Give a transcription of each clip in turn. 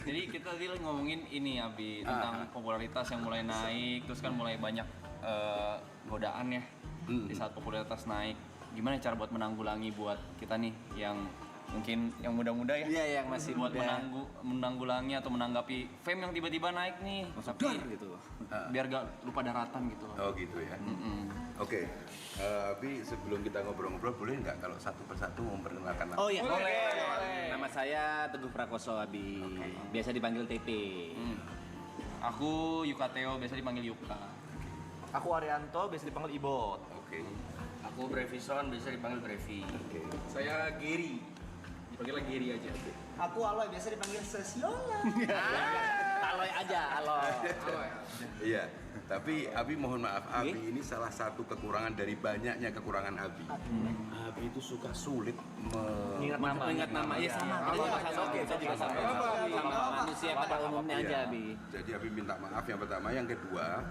Jadi kita tadi ngomongin ini Abi tentang popularitas yang mulai naik, terus kan mulai banyak godaan ya di saat popularitas naik. Gimana cara buat menanggulangi buat kita nih yang mungkin yang muda-muda ya? Iya, yang masih buat muda. menanggulangi atau menanggapi fame yang tiba-tiba naik nih, tapi gitu. biar gak lupa daratan gitu. Oh gitu ya. Oke. Abi sebelum kita ngobrol-ngobrol boleh nggak kalau satu persatu memperkenalkan nama? Oh iya, Boleh. Nama saya Teguh Prakoso Abi. Biasa dipanggil TP. Aku Yukateo, biasa dipanggil Yuka. Aku Arianto, biasa dipanggil Ibot. Oke. Aku Brevison, bisa dipanggil Brevi. Oke. Saya Giri, dipanggil Giri aja. Aku Aloy, biasa dipanggil Sesiola. Aloy aja, Aloy. Iya. Tapi Abi mohon maaf, Abi ini salah satu kekurangan dari banyaknya kekurangan Abi. Abi itu suka sulit Mengingat nama. Iya sama. Kita juga sama. Sama manusia pada umumnya aja, Iya. Abi. Jadi Abi minta maaf yang pertama, yang kedua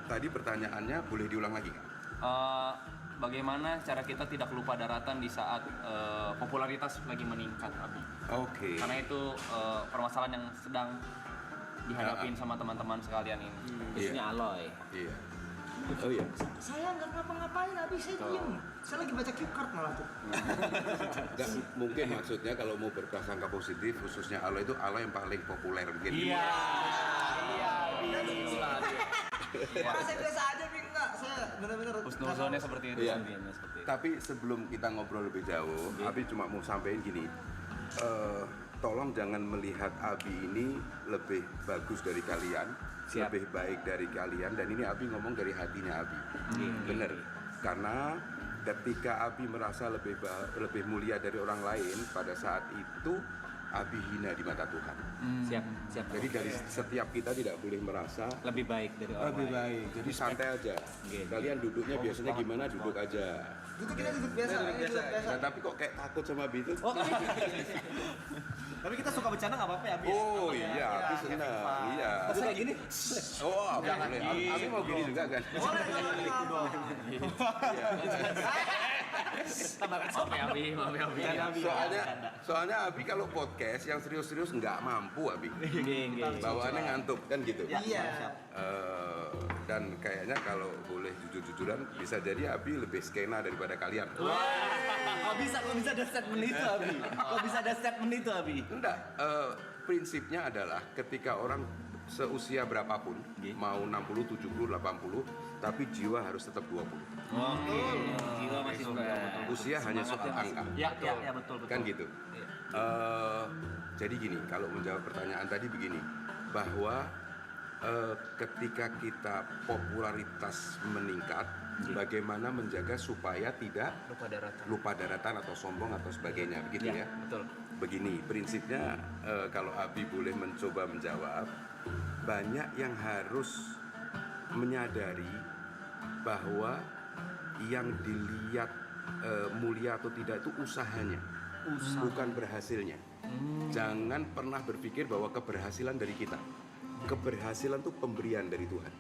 tadi pertanyaannya boleh diulang lagi nggak? Bagaimana cara kita tidak lupa daratan di saat popularitas lagi meningkat, Abi? Oke. Karena itu permasalahan yang sedang dihadapin sama teman-teman sekalian ini. Khususnya Aloy. Iya. Oh iya. Saya nggak ngapa-ngapain, tapi saya diem. Saya lagi baca cue card malah tuh. Nggak, mungkin maksudnya kalau mau berprasangka positif, khususnya Alo itu Alo yang paling populer mungkin. Iya. Orang saya biasa aja, Bing. Enggak, saya benar-benar Husnuzonnya seperti itu. Iya. Seperti itu. Tapi sebelum kita ngobrol lebih jauh, Abi cuma mau sampaikan gini. Tolong jangan melihat Abi ini lebih bagus dari kalian, lebih baik dari kalian, dan ini Abi ngomong dari hatinya Abi. Bener. Karena ketika Abi merasa lebih mulia dari orang lain, pada saat itu Abi hina di mata Tuhan. Siap. Jadi dari setiap kita tidak boleh merasa Lebih baik dari orang lebih lain. baik. Jadi santai aja. Kalian duduknya biasanya gimana? Duduk aja. Gitu kita duduk biasa. Duduk biasa. Nah, tapi kok kayak takut sama Abi itu? Tapi kita suka bercanda nggak apa-apa ya, Bis? Oh iya, Abi senang. Iya. Terus kayak gini. Oh, Abi boleh. Abi mau gini juga kan? Boleh, jangan dong. Maaf ya, Abi. Soalnya Abi kalau podcast yang serius-serius nggak mampu Abi. Bawaannya ngantuk kan gitu. Iya. Dan kayaknya kalau boleh jujur-jujuran bisa jadi Abi lebih skena daripada kalian. Kok bisa ada statement itu, Abi? Kok bisa ada statement itu, Abi? Enggak, prinsipnya adalah ketika orang seusia berapapun, mau 60, 70, 80, tapi jiwa harus tetap 20. Jiwa masih suka. Usia hanya soal angka. Ya, betul. Kan gitu. Jadi gini, kalau menjawab pertanyaan tadi begini, bahwa ketika kita popularitas meningkat, bagaimana menjaga supaya tidak lupa daratan atau sombong atau sebagainya, begitu ya? Betul. Begini, prinsipnya kalau Abi boleh mencoba menjawab, banyak yang harus menyadari bahwa yang dilihat mulia atau tidak itu usahanya, bukan berhasilnya. Jangan pernah berpikir bahwa keberhasilan dari kita. Keberhasilan itu pemberian dari Tuhan.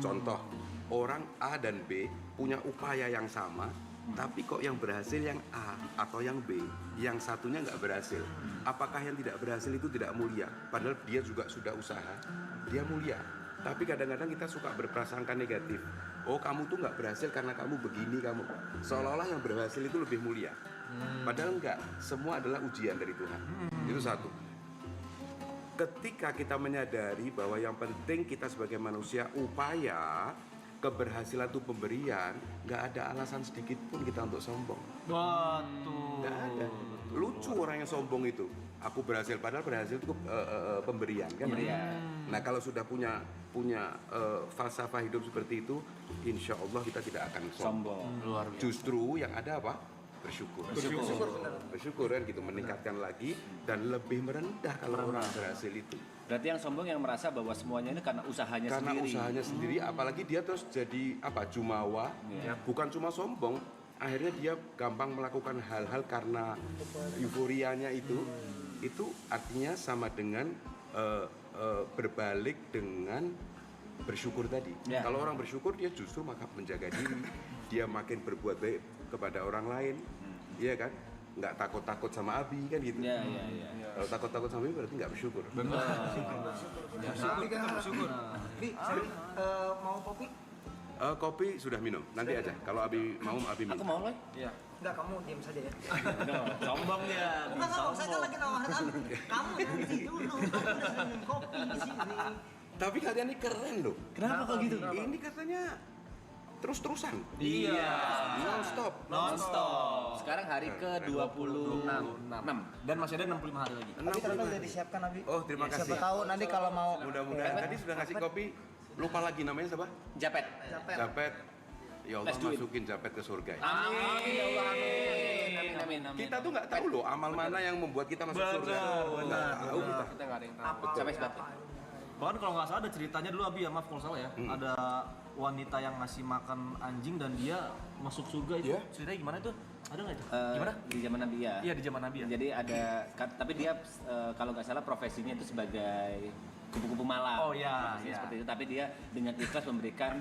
Contoh, orang A dan B punya upaya yang sama, tapi kok yang berhasil yang A atau yang B, yang satunya nggak berhasil. Apakah yang tidak berhasil itu tidak mulia? Padahal dia juga sudah usaha, dia mulia. Tapi kadang-kadang kita suka berprasangka negatif. Oh, kamu tuh nggak berhasil karena kamu begini, kamu. Seolah-olah yang berhasil itu lebih mulia. Padahal enggak, semua adalah ujian dari Tuhan. Itu satu. Ketika kita menyadari bahwa yang penting kita sebagai manusia upaya, keberhasilan itu pemberian, nggak ada alasan sedikit pun kita untuk sombong. Betul. Nggak ada. Lucu orang yang sombong itu. Aku berhasil, padahal berhasil itu pemberian kan? Nah kalau sudah punya falsafah hidup seperti itu, insya Allah kita tidak akan sombong. Luar biasa. Justru yang ada apa? Bersyukur kan gitu, meningkatkan lagi dan lebih merendah kalau orang berhasil itu. Berarti yang sombong yang merasa bahwa semuanya ini karena usahanya sendiri. Apalagi dia terus jadi jumawa, bukan cuma sombong, akhirnya dia gampang melakukan hal-hal karena euforianya itu artinya sama dengan berbalik dengan bersyukur tadi. Kalau orang bersyukur dia justru maka menjaga diri, dia makin berbuat baik kepada orang lain, iya kan? nggak takut-takut sama Abi kan gitu. Iya. Kalau takut-takut sama Abi berarti nggak bersyukur. Abi kan bersyukur. Bi, sorry, mau kopi? Kopi sudah minum, nanti aja. Kalau Abi mau, Abi minum. Aku mau loh. Iya. Enggak, kamu diam saja ya. Sombong dia. Enggak, saya kan lagi nawarin Abi. Kamu nanti dulu, aku udah sering minum kopi di sini. Tapi kalian ini keren loh. Kenapa kok gitu? Ini katanya terus-terusan. Iya. Non-stop. Non-stop. Sekarang hari ke-26. Dan masih ada 65 hari lagi. Tapi ternyata udah disiapkan Abi. Oh, terima kasih. Siapa tahu nanti kalau mau Mudah-mudahan tadi sudah ngasih kopi. Lupa lagi namanya siapa? Japet. Japet. Ya Allah Let's do it. masukin Japet ke surga. Ya. Amin ya Allah, amin. Kita tuh nggak tahu loh amal mana yang membuat kita masuk surga. Nggak tahu kita. Kita nggak ada yang tahu. Sampai sebatas. Bahkan kalau nggak salah ada ceritanya dulu Abi ya, maaf kalau salah ya. Ada wanita yang ngasih makan anjing dan dia masuk surga itu. Iya. Ceritanya gimana itu? Ada nggak itu? Gimana? Di zaman Nabi ya. Iya di zaman Nabi ya. Jadi ada, tapi dia kalau nggak salah profesinya itu sebagai kupu-kupu malam. Oh, iya, Profesinya iya. seperti itu. Tapi dia dengan ikhlas memberikan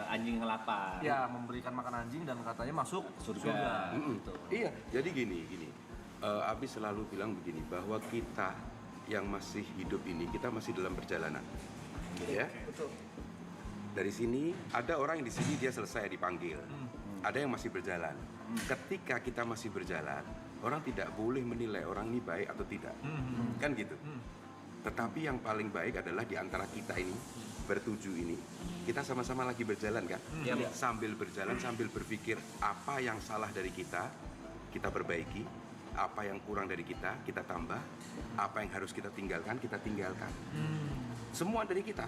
anjing yang lapar. Ya memberikan makan anjing dan katanya masuk Surga. Mm-mm. Iya, jadi gini. Abi selalu bilang begini bahwa kita yang masih hidup ini kita masih dalam perjalanan, ya. betul. Dari sini ada orang yang di sini dia selesai dipanggil, ada yang masih berjalan. Ketika kita masih berjalan, orang tidak boleh menilai orang ini baik atau tidak, kan gitu. Tetapi yang paling baik adalah di antara kita ini bertujuh ini, kita sama-sama lagi berjalan kan, sambil berjalan sambil berpikir apa yang salah dari kita perbaiki. Apa yang kurang dari kita tambah. Apa yang harus kita tinggalkan Semua dari kita.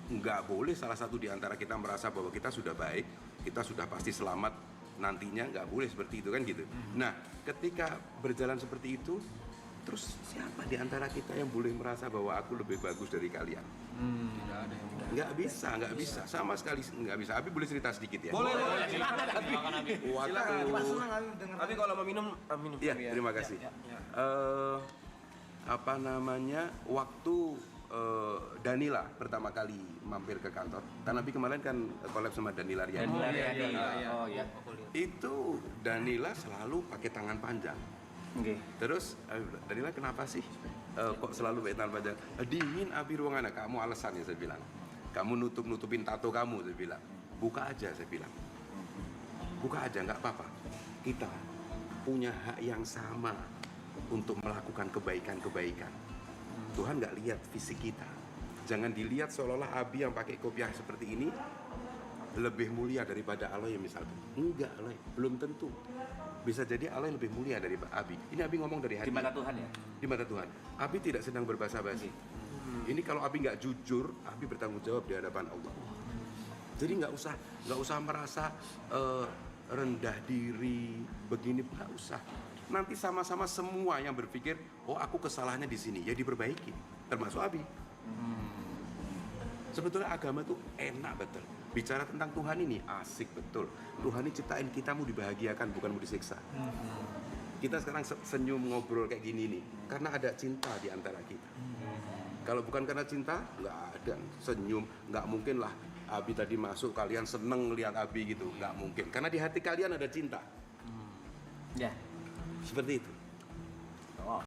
Nggak boleh salah satu di antara kita merasa bahwa kita sudah baik, kita sudah pasti selamat nantinya, nggak boleh seperti itu kan gitu. Nah, ketika berjalan seperti itu, terus siapa di antara kita yang boleh merasa bahwa aku lebih bagus dari kalian? Tidak ada yang Nggak bisa, sama sekali nggak bisa. Abi boleh cerita sedikit ya? Boleh. Silakan Abi. Waktu Senang Abi dengar. Tapi kalau mau minum, minum. Iya, terima kasih. Apa namanya? Waktu Danila pertama kali mampir ke kantor. Kan Abi kemarin kan collab sama Danila Riani. Oh iya. Itu Danila selalu pakai tangan panjang. Oke. Terus Danila kenapa sih kok selalu pakai tangan panjang? Dingin Abi ruangan. Kamu alasannya saya bilang. Kamu nutupin tato kamu saya bilang. Buka aja saya bilang. Buka aja nggak apa-apa. Kita punya hak yang sama untuk melakukan kebaikan-kebaikan. Tuhan nggak lihat fisik kita. Jangan dilihat seolah-olah Abi yang pakai kopiah seperti ini lebih mulia daripada Aloy misalkan. Enggak, Aloy, belum tentu. Bisa jadi Aloy lebih mulia dari Abi. Ini Abi ngomong dari hati. Di mata Tuhan ya. Di mata Tuhan. Abi tidak sedang berbahasa basi. Ini kalau Abi nggak jujur, Abi bertanggung jawab di hadapan Allah. Jadi nggak usah merasa rendah diri begini, nggak usah. Nanti sama-sama semua yang berpikir, oh aku kesalahannya di sini, ya diperbaiki, termasuk Abi. Sebetulnya agama itu enak betul. Bicara tentang Tuhan ini asik betul. Tuhan ini ciptain kita mau dibahagiakan, bukan mau disiksa. Kita sekarang senyum ngobrol kayak gini nih, karena ada cinta di antara kita. Kalau bukan karena cinta, nggak ada senyum, nggak mungkin lah. Abi tadi masuk, kalian seneng lihat Abi gitu, nggak mungkin. Karena di hati kalian ada cinta. Ya. Seperti itu.